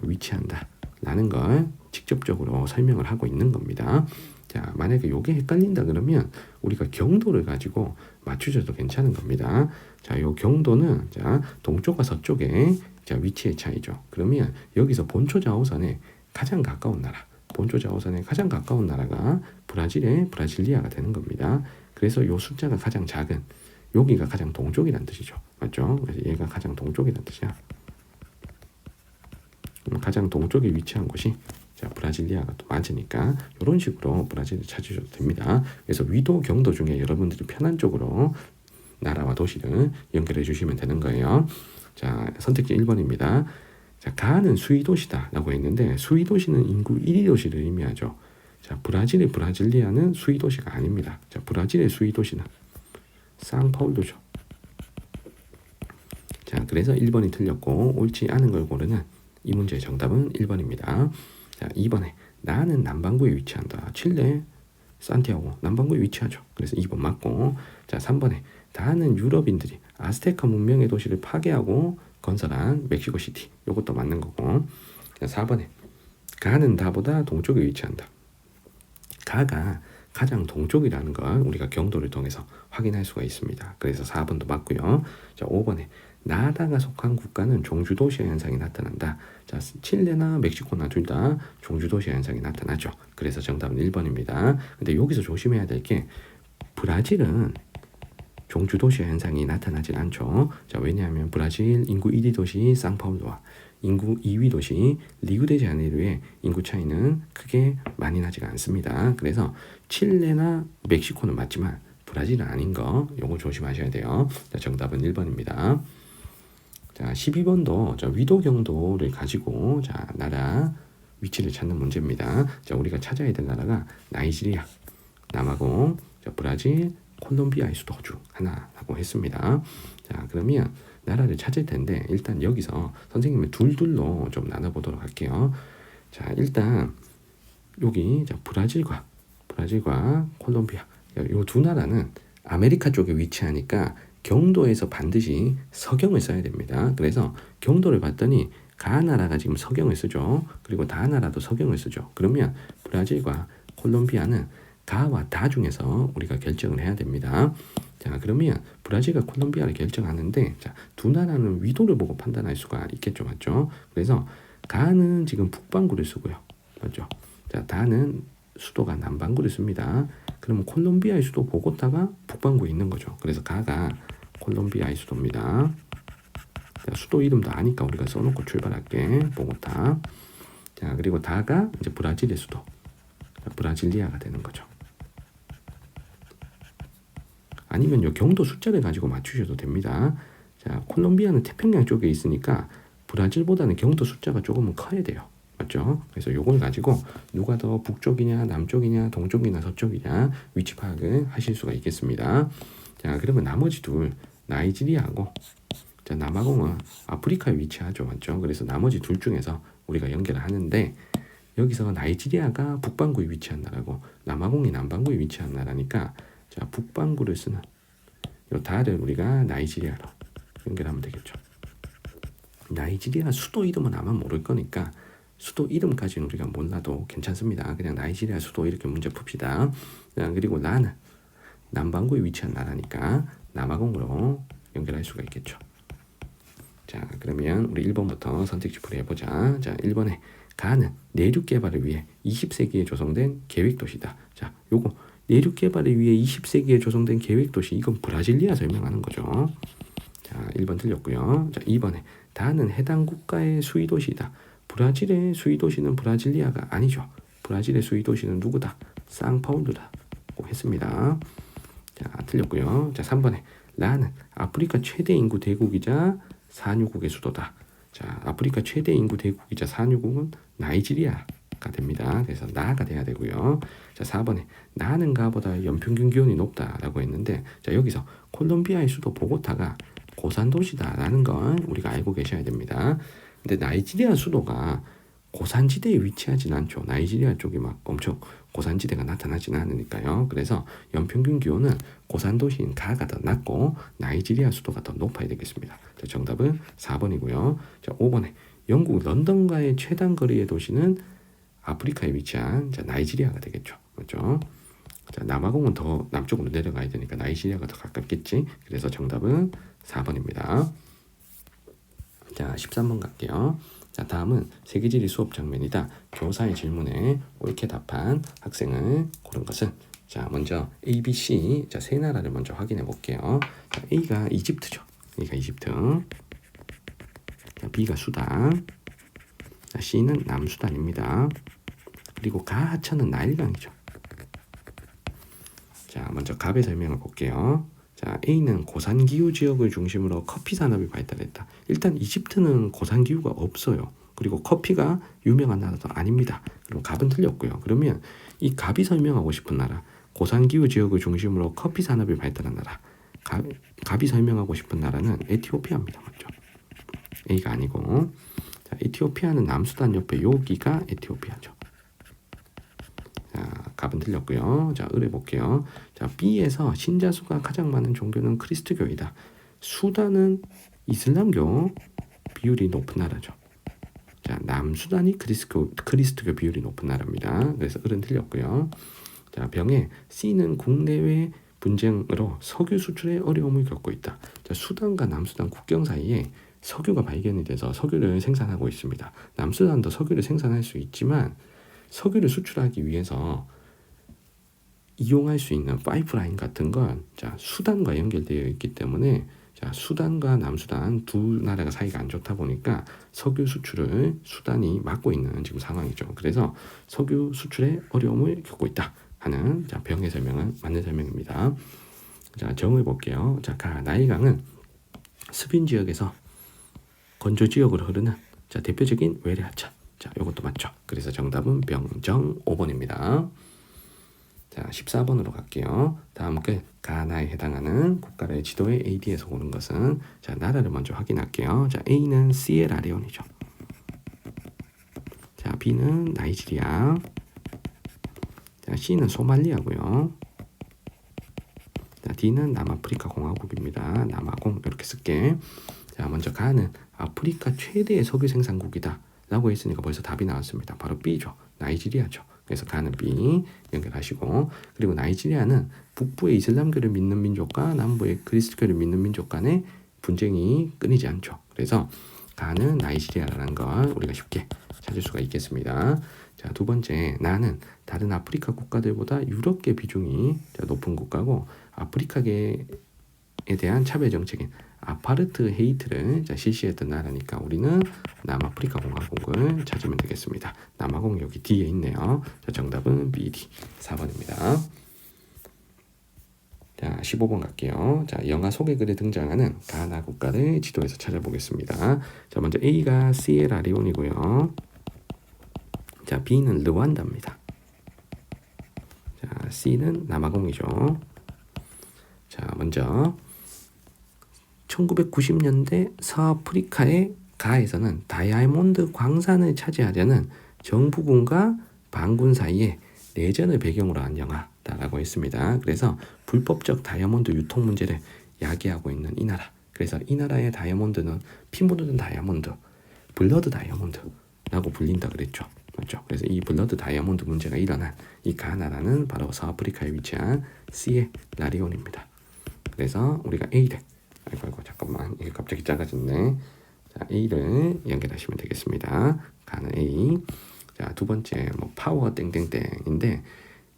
Speaker 1: 위치한다 라는 걸 직접적으로 설명을 하고 있는 겁니다. 자, 만약에 이게 헷갈린다 그러면 우리가 경도를 가지고 맞추셔도 괜찮은 겁니다. 자, 요 경도는 동쪽과 서쪽의 위치의 차이죠. 그러면 여기서 본초 좌우선에 가장 가까운 나라, 본초 좌우선에 가장 가까운 나라가 브라질의 브라질리아가 되는 겁니다. 그래서 요 숫자가 가장 작은 여기가 가장 동쪽이란 뜻이죠. 맞죠? 그래서 얘가 가장 동쪽이란 뜻이야. 가장 동쪽에 위치한 곳이 브라질리아가 또 맞으니까 이런 식으로 브라질을 찾으셔도 됩니다. 그래서 위도, 경도 중에 여러분들이 편한 쪽으로 나라와 도시를 연결해 주시면 되는 거예요. 자, 선택지 1번입니다. 자, 가는 수위 도시다 라고 했는데 수위 도시는 인구 1위 도시를 의미하죠. 자, 브라질의 브라질리아는 수위 도시가 아닙니다. 자, 브라질의 수위 도시는 상파울루죠. 자, 그래서 1번이 틀렸고 옳지 않은 걸 고르는 이 문제의 정답은 1번입니다. 자, 2번에 나는 남반구에 위치한다. 칠레 산티아고 남반구에 위치하죠. 그래서 2번 맞고. 자, 3번에 다는 유럽인들이 아스테카 문명의 도시를 파괴하고 건설한 멕시코 시티. 이것도 맞는 거고. 자, 4번에 가는 다보다 동쪽에 위치한다. 가가 가장 동쪽이라는 걸 우리가 경도를 통해서 확인할 수가 있습니다. 그래서 4번도 맞고요. 자, 5번에 나다가 속한 국가는 종주도시화 현상이 나타난다. 자, 칠레나 멕시코나 둘 다 종주도시화 현상이 나타나죠. 그래서 정답은 1번입니다. 근데 여기서 조심해야 될 게 브라질은 종주도시화 현상이 나타나질 않죠. 자, 왜냐하면 브라질 인구 1위 도시 상파울루와 인구 2위 도시 리우데자네이루의 인구 차이는 크게 많이 나지가 않습니다. 그래서 칠레나 멕시코는 맞지만 브라질은 아닌 거 요거 조심하셔야 돼요. 자, 정답은 1번입니다. 자, 12번도 위도 경도를 가지고 나라 위치를 찾는 문제입니다. 자, 우리가 찾아야 될 나라가 나이지리아, 남아공, 브라질, 콜롬비아의 수도 중 하나라고 했습니다. 자, 그러면 나라를 찾을 텐데 일단 여기서 선생님은 둘로 좀 나눠보도록 할게요. 자, 일단 여기 브라질과 콜롬비아 이 두 나라는 아메리카 쪽에 위치하니까 경도에서 반드시 서경을 써야 됩니다. 그래서 경도를 봤더니 가 나라가 지금 서경을 쓰죠. 그리고 다 나라도 서경을 쓰죠. 그러면 브라질과 콜롬비아는 가와 다 중에서 우리가 결정을 해야 됩니다. 자, 그러면 브라질과 콜롬비아를 결정하는데 두 나라는 위도를 보고 판단할 수가 있겠죠. 맞죠? 그래서 가는 지금 북반구를 쓰고요. 맞죠? 자, 다는 수도가 남반구를 씁니다. 그러면 콜롬비아의 수도 보고타가 북반구에 있는 거죠. 그래서 가가 콜롬비아의 수도입니다. 자, 수도 이름도 아니까 우리가 써놓고 출발할게. 보고타. 자, 그리고 다가 이제 브라질의 수도. 자, 브라질리아가 되는 거죠. 아니면 요 경도 숫자를 가지고 맞추셔도 됩니다. 자, 콜롬비아는 태평양 쪽에 있으니까 브라질보다는 경도 숫자가 조금은 커야 돼요. 맞죠? 그래서 요걸 가지고 누가 더 북쪽이냐, 남쪽이냐, 동쪽이냐, 서쪽이냐 위치 파악을 하실 수가 있겠습니다. 자, 그러면 나머지 둘 나이지리아하고 자, 남아공은 아프리카에 위치하죠. 맞죠? 그래서 나머지 둘 중에서 우리가 연결을 하는데 여기서 나이지리아가 북반구에 위치한 나라고 남아공이 남반구에 위치한 나라니까 자 북반구를 쓰는 요 다를 우리가 나이지리아로 연결하면 되겠죠. 나이지리아 수도 이름은 아마 모를 거니까 수도 이름까지는 우리가 몰라도 괜찮습니다. 그냥 나이지리아 수도 이렇게 문제 풉시다. 그리고 나는 남반구에 위치한 나라니까 남아공으로 연결할 수가 있겠죠. 자 그러면 우리 1번부터 선택지 풀이해보자. 자 1번에 가는 내륙 개발을 위해 20세기에 조성된 계획도시다. 자 요거 내륙 개발을 위해 20세기에 조성된 계획도시 이건 브라질리아 설명하는 거죠. 자 1번 틀렸고요. 자 2번에 다는 해당 국가의 수위도시다. 브라질의 수위도시는 브라질리아가 아니죠. 브라질의 수위도시는 누구다? 상파울루라고 했습니다. 자 틀렸고요. 자 3번에 라는 아프리카 최대 인구 대국이자 산유국의 수도다. 자 아프리카 최대 인구 대국이자 산유국은 나이지리아가 됩니다. 그래서 나가 돼야 되고요. 자 4번에 나는 가보다 연평균 기온이 높다라고 했는데 자 여기서 콜롬비아의 수도 보고타가 고산도시다라는 걸 우리가 알고 계셔야 됩니다. 근데 나이지리아 수도가 고산지대에 위치하진 않죠. 나이지리아 쪽이 막 엄청 고산지대가 나타나지는 않으니까요. 그래서 연평균 기온은 고산도시인 가가 더 낮고 나이지리아 수도가 더 높아야 되겠습니다. 자, 정답은 4번이고요. 자, 5번에 영국 런던과의 최단 거리의 도시는 아프리카에 위치한 자, 나이지리아가 되겠죠. 그렇죠? 자, 남아공은 더 남쪽으로 내려가야 되니까 나이지리아가 더 가깝겠지. 그래서 정답은 4번입니다. 자, 13번 갈게요. 자, 다음은 세계지리 수업 장면이다. 교사의 질문에 옳게 답한 학생을 고른 것은 자, 먼저 A, B, C 자, 세 나라를 먼저 확인해 볼게요. 자, A가 이집트죠. A가 이집트. 자, B가 수단. 자, C는 남수단입니다. 그리고 가 하천은 나일강이죠. 자, 먼저 갑의 설명을 볼게요. 자, A는 고산기후 지역을 중심으로 커피 산업이 발달했다. 일단 이집트는 고산기후가 없어요. 그리고 커피가 유명한 나라도 아닙니다. 그럼 갑은 틀렸고요. 그러면 이 갑이 설명하고 싶은 나라, 고산기후 지역을 중심으로 커피 산업이 발달한 나라, 갑이 설명하고 싶은 나라는 에티오피아입니다. 맞죠? A가 아니고 자, 에티오피아는 남수단 옆에 여기가 에티오피아죠. 자, 갑은 틀렸고요. 자, 을해 볼게요. 자, B에서 신자수가 가장 많은 종교는 그리스도교이다. 수단은 이슬람교 비율이 높은 나라죠. 자, 남수단이 그리스도교 비율이 높은 나라입니다. 그래서 을은 틀렸고요. 자, 병에 C는 국내외 분쟁으로 석유 수출에 어려움을 겪고 있다. 자, 수단과 남수단 국경 사이에 석유가 발견이 돼서 석유를 생산하고 있습니다. 남수단도 석유를 생산할 수 있지만 석유를 수출하기 위해서 이용할 수 있는 파이프라인 같은 건 자, 수단과 연결되어 있기 때문에 자, 수단과 남수단 두 나라가 사이가 안 좋다 보니까 석유 수출을 수단이 막고 있는 지금 상황이죠. 그래서 석유 수출에 어려움을 겪고 있다 하는 자, 병의 설명은 맞는 설명입니다. 자, 정을 볼게요. 자, 나일강은 스빈 지역에서 건조 지역으로 흐르는 자, 대표적인 외래하천. 자, 이것도 맞죠. 그래서 정답은 병정 5번입니다. 자, 14번으로 갈게요. 다음 가나에 해당하는 국가의 지도에 AD에서 오는 것은 자, 나라를 먼저 확인할게요. 자, A는 시에라레온이죠. 자, B는 나이지리아. 자, C는 소말리아고요. 자, D는 남아프리카 공화국입니다. 남아공 이렇게 쓸게. 자, 먼저 가는 아프리카 최대의 석유 생산국이다 라고 했으니까 벌써 답이 나왔습니다. 바로 B죠. 나이지리아죠. 그래서 가는 B 연결하시고, 그리고 나이지리아는 북부의 이슬람교를 믿는 민족과 남부의 그리스도교를 믿는 민족 간의 분쟁이 끊이지 않죠. 그래서 가는 나이지리아라는 걸 우리가 쉽게 찾을 수가 있겠습니다. 자, 두 번째, 나는 다른 아프리카 국가들보다 유럽계 비중이 높은 국가고 아프리카계에 대한 차별 정책인 아파르트헤이트를 실시했던 나라니까 우리는 남아프리카 공화국을 찾으면 되겠습니다. 남아공 여기 뒤에 있네요. 자, 정답은 BD 4번입니다. 자, 15번 갈게요. 자, 영화 소개글에 등장하는 가나 국가를 지도에서 찾아보겠습니다. 자, 먼저 A가 시에라리온이고요. 자, B는 르완다입니다. 자, C는 남아공이죠. 자, 먼저 1990년대 서아프리카의 가에서는 다이아몬드 광산을 차지하려는 정부군과 반군 사이에 내전을 배경으로 한 영화다라고 했습니다. 그래서 불법적 다이아몬드 유통 문제를 야기하고 있는 이 나라. 그래서 이 나라의 다이아몬드는 피 묻은 다이아몬드, 블러드 다이아몬드라고 불린다 그랬죠. 맞죠? 그래서 이 블러드 다이아몬드 문제가 일어난 이 가나라는 바로 서아프리카에 위치한 시에라리온입니다. 그래서 우리가 A를 아이고 잠깐만 이게 갑자기 작아졌네. 자, A를 연결하시면 되겠습니다. 가나 A. 자, 두 번째 뭐 파워 땡땡땡인데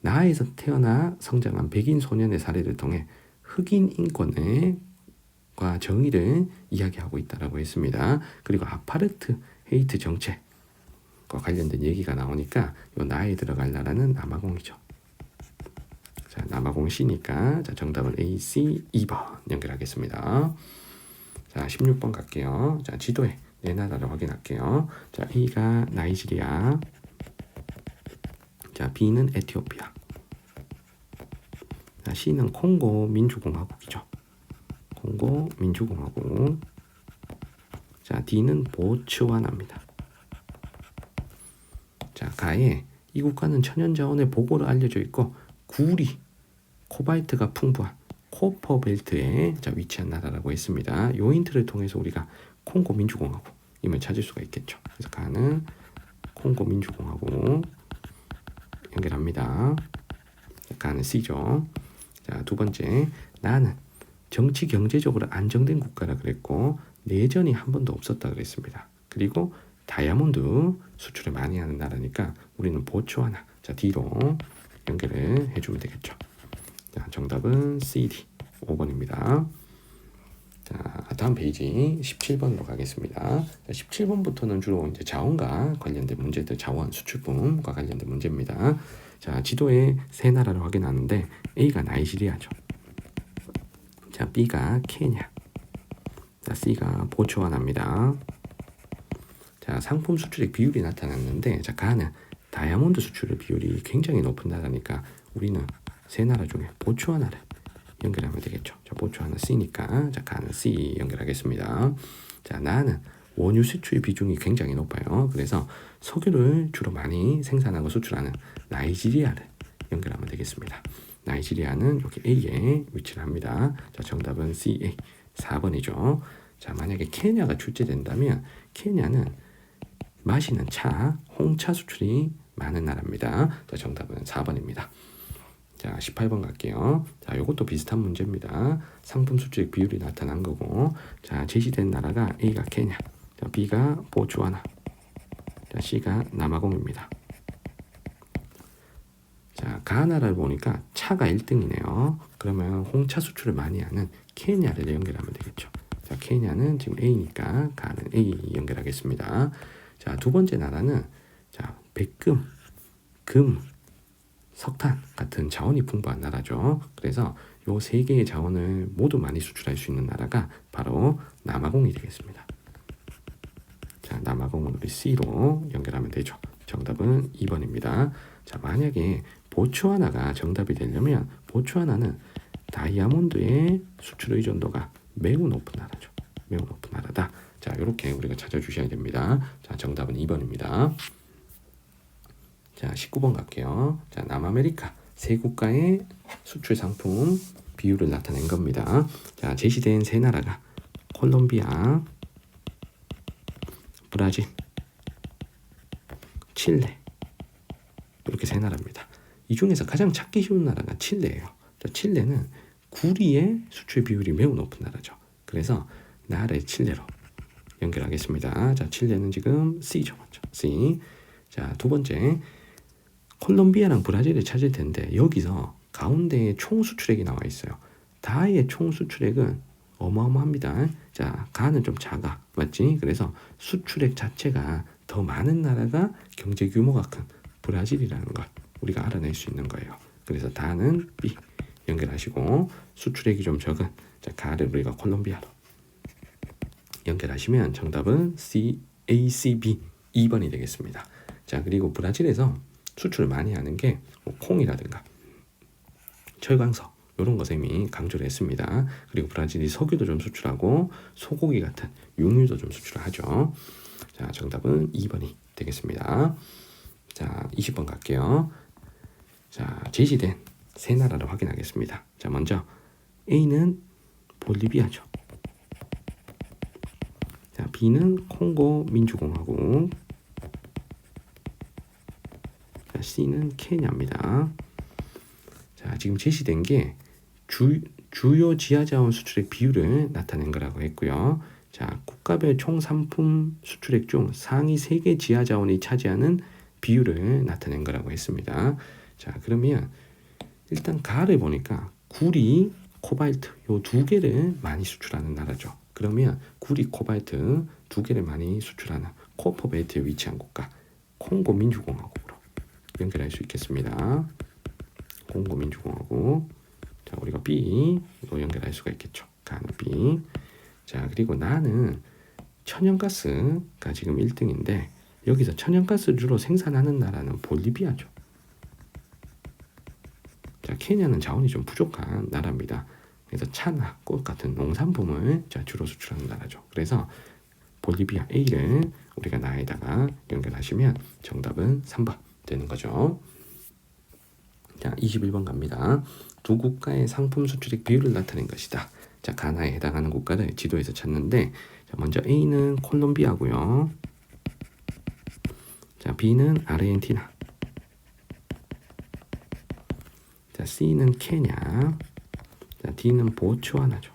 Speaker 1: 나에서 태어나 성장한 백인 소년의 사례를 통해 흑인 인권과 정의를 이야기하고 있다라고 했습니다. 그리고 아파르트 헤이트 정책과 관련된 얘기가 나오니까 요 나에 들어갈 나라는 남아공이죠. 자, 남아공 C니까 자, 정답은 A, C, 2번 연결하겠습니다. 자, 16번 갈게요. 자, 지도에 네 나라를 확인할게요. 자, A가 나이지리아, 자, B는 에티오피아, 자, C는 콩고 민주공화국이죠. 콩고 민주공화국. 자, D는 보츠와나입니다. 자, 가에 이 국가는 천연자원의 보고로 알려져 있고 구리, 코발트가 풍부한 코퍼벨트에 자, 위치한 나라라고 했습니다. 요 힌트를 통해서 우리가 콩고 민주공화국임을 찾을 수가 있겠죠. 그래서 가는 콩고 민주공화국 연결합니다. 가는 C죠. 자, 두 번째 나는 정치 경제적으로 안정된 국가라 그랬고 내전이 한 번도 없었다 그랬습니다. 그리고 다이아몬드 수출을 많이 하는 나라니까 우리는 보츠와나. 자, D로 연결을 해주면 되겠죠. 자, 정답은 CD 5번입니다. 자, 다음 페이지 17번으로 가겠습니다. 17번부터는 주로 이제 자원과 관련된 문제들, 자원 수출품과 관련된 문제입니다. 자, 지도에 세 나라를 확인하는데 A가 나이지리아죠. 자, B가 케냐. 자, C가 보츠와나입니다. 자, 상품 수출액 비율이 나타났는데 자, 가는 다이아몬드 수출 비율이 굉장히 높은 나라니까 우리는 세 나라 중에 보츠와나를 연결하면 되겠죠. 자, 보츠와나 C니까 자, 가는 C 연결하겠습니다. 자, 나는 원유 수출 비중이 굉장히 높아요. 그래서 석유를 주로 많이 생산하고 수출하는 나이지리아를 연결하면 되겠습니다. 나이지리아는 여기 A에 위치를 합니다. 자, 정답은 CA 4번이죠. 자, 만약에 케냐가 출제된다면 케냐는 마시는 차, 홍차 수출이 많은 나라입니다. 자, 정답은 4번입니다. 자, 18번 갈게요. 자, 요것도 비슷한 문제입니다. 상품 수출액 비율이 나타난 거고, 자, 제시된 나라가 A가 케냐, 자, B가 보츠와나, 자, C가 남아공입니다. 자, 가나라를 보니까 차가 1등이네요. 그러면 홍차 수출을 많이 하는 케냐를 연결하면 되겠죠. 자, 케냐는 지금 A니까 가는 A 연결하겠습니다. 자, 두 번째 나라는 자, 백금, 금, 석탄 같은 자원이 풍부한 나라죠. 그래서 요 세 개의 자원을 모두 많이 수출할 수 있는 나라가 바로 남아공이 되겠습니다. 자, 남아공은 우리 C로 연결하면 되죠. 정답은 2번입니다. 자, 만약에 보츠와나가 정답이 되려면 보츠와나는 다이아몬드의 수출 의존도가 매우 높은 나라죠. 매우 높은 나라다. 자, 이렇게 우리가 찾아주셔야 됩니다. 자, 정답은 2번입니다. 자, 19번 갈게요. 자, 남아메리카 세 국가의 수출 상품 비율을 나타낸 겁니다. 자, 제시된 세 나라가 콜롬비아, 브라질, 칠레 이렇게 세 나라입니다. 이 중에서 가장 찾기 쉬운 나라가 칠레예요. 자, 칠레는 구리의 수출 비율이 매우 높은 나라죠. 그래서 나라의 칠레로 연결하겠습니다. 자, 칠레는 지금 C죠. 맞죠? C. 자, 두 번째 콜롬비아랑 브라질을 찾을 텐데 여기서 가운데에 총 수출액이 나와 있어요. 다의 총 수출액은 어마어마합니다. 자, 가는 좀 작아. 맞지? 그래서 수출액 자체가 더 많은 나라가 경제 규모가 큰 브라질이라는 걸 우리가 알아낼 수 있는 거예요. 그래서 다는 B 연결하시고 수출액이 좀 적은 자, 가를 우리가 콜롬비아로 연결하시면 정답은 C, A, C, B 2번이 되겠습니다. 자, 그리고 브라질에서 수출을 많이 하는 게 뭐 콩이라든가 철광석 이런 것에 이미 강조를 했습니다. 그리고 브라질이 석유도 좀 수출하고 소고기 같은 육류도 좀 수출을 하죠. 자, 정답은 2번이 되겠습니다. 자, 20번 갈게요. 자, 제시된 세 나라를 확인하겠습니다. 자, 먼저 A는 볼리비아죠. 자, B는 콩고 민주공화국. 자, C는 케냐입니다. 자, 지금 제시된 게 주요 지하자원 수출액 비율을 나타낸 거라고 했고요. 자, 국가별 총 상품 수출액 중 상위 3개 지하자원이 차지하는 비율을 나타낸 거라고 했습니다. 자, 그러면 일단 가를 보니까 구리, 코발트 요 두 개를 많이 수출하는 나라죠. 그러면 구리, 코발트 두 개를 많이 수출하는 코퍼벨트에 위치한 국가 콩고 민주공화국으로 연결할 수 있겠습니다. 콩고 민주공화국. 자, 우리가 B로 연결할 수가 있겠죠. 가는 B. 자, 그리고 나는 천연가스가 지금 1등인데 여기서 천연가스 주로 생산하는 나라는 볼리비아죠. 자, 케냐는 자원이 좀 부족한 나라입니다. 그래서 차나 꽃 같은 농산품을 자, 주로 수출하는 나라죠. 그래서 볼리비아 A를 우리가 나에다가 연결하시면 정답은 3번 되는 거죠. 자, 21번 갑니다. 두 국가의 상품 수출액 비율을 나타낸 것이다. 자, 가나에 해당하는 국가를 지도에서 찾는데 자, 먼저 A는 콜롬비아고요. 자, B는 아르헨티나. 자, C는 케냐. 자, D는 보츠와나죠.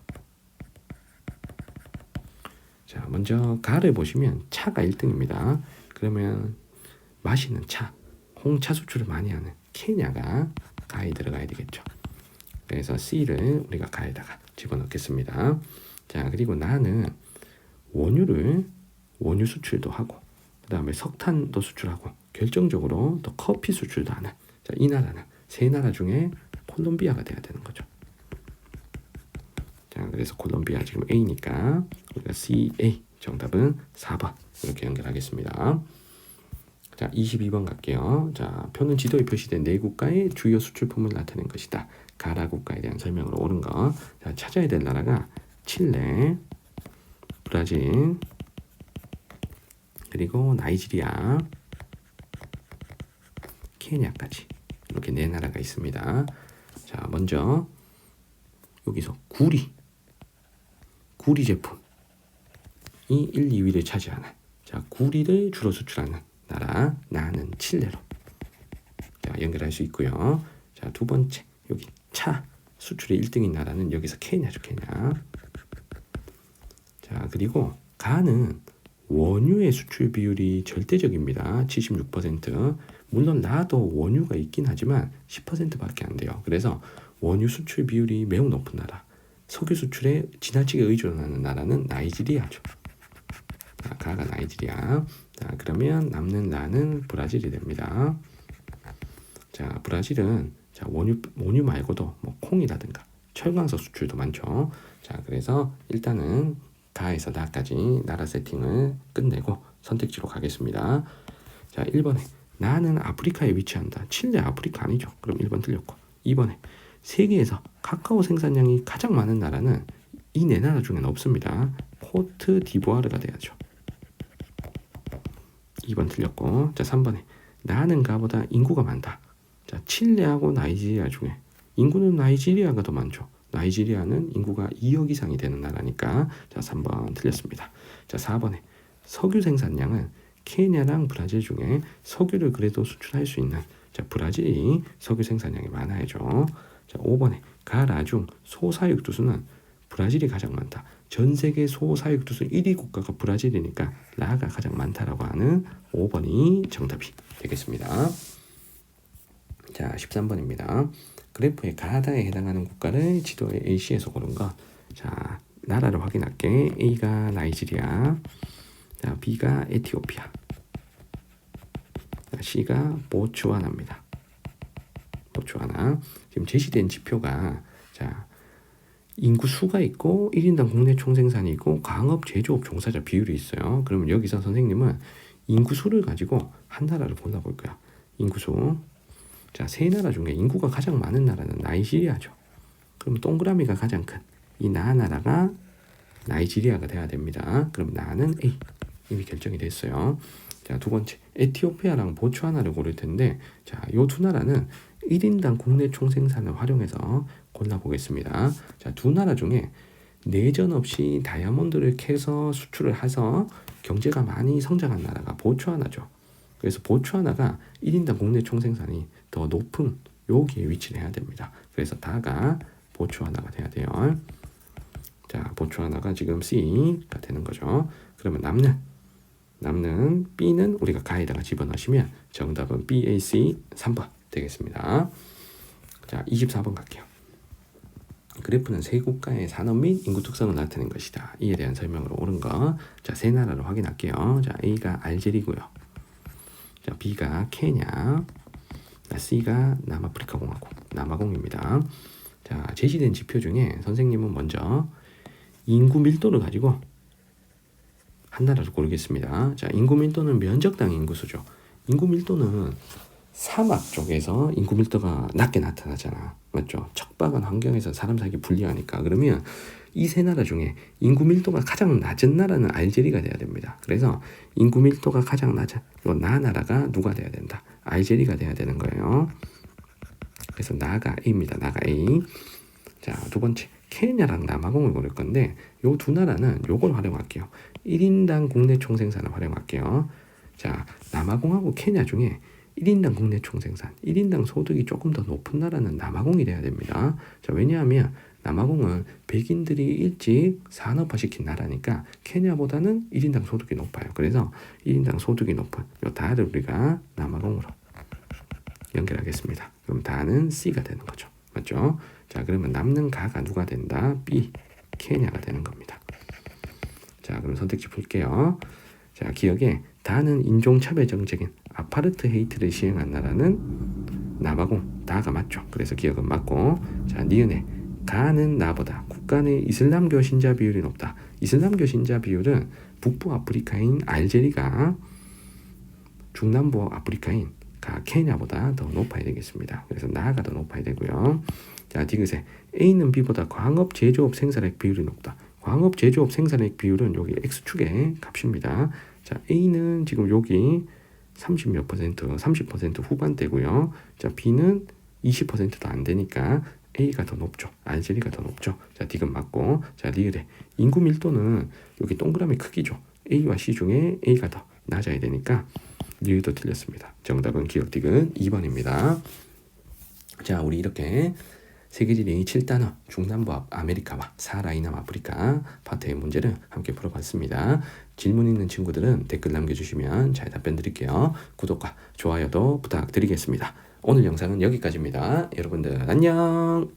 Speaker 1: 자, 먼저 가를 보시면 차가 1등입니다. 그러면 마시는 차, 홍차 수출을 많이 하는 케냐가 가에 들어가야 되겠죠. 그래서 C를 우리가 가에다가 집어넣겠습니다. 자, 그리고 나는 원유 수출도 하고 그 다음에 석탄도 수출하고 결정적으로 또 커피 수출도 하는 자, 이 나라는 세 나라 중에 콜롬비아가 돼야 되는 거죠. 자, 그래서 콜롬비아 지금 A니까 우리가 CA 정답은 4번 이렇게 연결하겠습니다. 자, 22번 갈게요. 자, 표는 지도에 표시된 네 국가의 주요 수출품을 나타낸 것이다. 가라 국가에 대한 설명으로 옳은 거. 자, 찾아야 될 나라가 칠레, 브라질, 그리고 나이지리아, 케냐까지 이렇게 네 나라가 있습니다. 자, 먼저 여기서 구리 제품이 1, 2위를 차지하는 자, 구리를 주로 수출하는 나라 나는 칠레로 자, 연결할 수 있고요. 자, 두 번째 여기 차 수출의 1등인 나라는 여기서 케냐죠. 케냐. 자, 그리고 가는 원유의 수출 비율이 절대적입니다. 76%. 물론 나도 원유가 있긴 하지만 10%밖에 안 돼요. 그래서 원유 수출 비율이 매우 높은 나라. 석유 수출에 지나치게 의존하는 나라는 나이지리아죠. 자, 가가 나이지리아. 자, 그러면 남는 나는 브라질이 됩니다. 자, 브라질은 자, 원유 말고도 뭐 콩이라든가 철강석 수출도 많죠. 자, 그래서 일단은 가에서 나까지 나라 세팅을 끝내고 선택지로 가겠습니다. 자, 1번에 나는 아프리카에 위치한다. 칠레 아프리카 아니죠. 그럼 1번 틀렸고 2번에 세계에서 카카오 생산량이 가장 많은 나라는 이 네 나라 중에는 없습니다. 코트 디부아르가 돼야죠. 2번 틀렸고 자, 3번에 나는 가보다 인구가 많다. 자, 칠레하고 나이지리아 중에 인구는 나이지리아가 더 많죠. 나이지리아는 인구가 2억 이상이 되는 나라니까 자, 3번 틀렸습니다. 자, 4번에 석유 생산량은 케냐랑 브라질 중에 석유를 그래도 수출할 수 있는 자, 브라질이 석유 생산량이 많아야죠. 자, 5번에 가라 중 소사육두수는 브라질이 가장 많다. 전 세계 소사육두수 1위 국가가 브라질이니까 라가 가장 많다라고 하는 5번이 정답이 되겠습니다. 자, 13번입니다. 그래프의 가다에 해당하는 국가를 지도의 AC에서 고른 거. 자, 나라를 확인할게. A가 나이지리아, 자, B가 에티오피아, 자, C가 보츠와나입니다. 보츠와나. 지금 제시된 지표가 자, 인구 수가 있고 1인당 국내 총생산이 있고 광업, 제조업 종사자 비율이 있어요. 그러면 여기서 선생님은 인구 수를 가지고 한 나라를 골라볼 거야. 인구 수. 자, 세 나라 중에 인구가 가장 많은 나라는 나이지리아죠. 그럼 동그라미가 가장 큰 이 나라가 나이지리아가 돼야 됩니다. 그럼 나는 A. 이미 결정이 됐어요. 자, 두 번째, 에티오피아랑 보츠와나를 고를 텐데, 자, 요 두 나라는 1인당 국내 총생산을 활용해서 골라보겠습니다. 자, 두 나라 중에 내전 없이 다이아몬드를 캐서 수출을 해서 경제가 많이 성장한 나라가 보츠와나죠. 그래서 보츠와나가 1인당 국내 총생산이 더 높은 여기에 위치를 해야 됩니다. 그래서 다가 보츠와나가 돼야 돼요. 자, 보츠와나가 지금 C가 되는 거죠. 그러면 남는 B는 우리가 가에다가 집어넣으시면 정답은 BAC 3번 되겠습니다. 자, 24번 갈게요. 그래프는 세 국가의 산업 및 인구 특성을 나타낸 것이다. 이에 대한 설명으로 옳은 거. 자, 세 나라를 확인할게요. 자, A가 알제리고요. 자, B가 케냐. C가 남아프리카 공화국, 남아공입니다. 자, 제시된 지표 중에 선생님은 먼저 인구 밀도를 가지고 한 나라를 고르겠습니다. 자, 인구 밀도는 면적당 인구수죠. 인구 밀도는 사막 쪽에서 인구 밀도가 낮게 나타나잖아. 맞죠? 척박한 환경에서 사람 살기 불리하니까. 그러면 이 세 나라 중에 인구 밀도가 가장 낮은 나라는 알제리가 돼야 됩니다. 그래서 인구 밀도가 가장 낮은 요 나라가 누가 돼야 된다? 알제리가 돼야 되는 거예요. 그래서 나가 A입니다. 나가 A. 자, 두 번째, 케냐랑 남아공을 고를 건데 요 두 나라는 요걸 활용할게요. 1인당 국내 총생산을 활용할게요. 자, 남아공하고 케냐 중에 1인당 국내 총생산, 1인당 소득이 조금 더 높은 나라는 남아공이 돼야 됩니다. 자, 왜냐하면 남아공은 백인들이 일찍 산업화시킨 나라니까 케냐보다는 1인당 소득이 높아요. 그래서 1인당 소득이 높은 요 다를 우리가 남아공으로 연결하겠습니다. 그럼 다는 C가 되는 거죠. 맞죠? 자, 그러면 남는 가가 누가 된다? B, 케냐가 되는 겁니다. 자, 그럼 선택지 볼게요. 자, 기억에 다는 인종차별 정책인 아파르트헤이트를 시행한 나라는 남아공, 다가 맞죠. 그래서 기억은 맞고, 자, 니은에 가는 나보다 국가 내 이슬람교 신자 비율이 높다. 이슬람교 신자 비율은 북부 아프리카인 알제리가 중남부 아프리카인 케냐보다 더 높아야 되겠습니다. 그래서 나가 더 높아야 되고요. 자, 디귿에 A는 B보다 광업 제조업 생산액 비율이 높다. 광업 제조업 생산액 비율은 여기 X축의 값입니다. 자, A는 지금 여기 30몇 퍼센트, 30% 후반대고요. 자, B는 20%도 안 되니까 A가 더 높죠. 알제리가 더 높죠. 자, 디귿 맞고. 자, 리을에 인구 밀도는 여기 동그라미 크기죠. A와 C 중에 A가 더 낮아야 되니까 리을도 틀렸습니다. 정답은 기억 디귿 2번입니다. 자, 우리 이렇게 세계지리 7단원 중남부 아메리카와 사하라 이남 아프리카 파트의 문제를 함께 풀어봤습니다. 질문 있는 친구들은 댓글 남겨주시면 잘 답변 드릴게요. 구독과 좋아요도 부탁드리겠습니다. 오늘 영상은 여기까지입니다. 여러분들 안녕.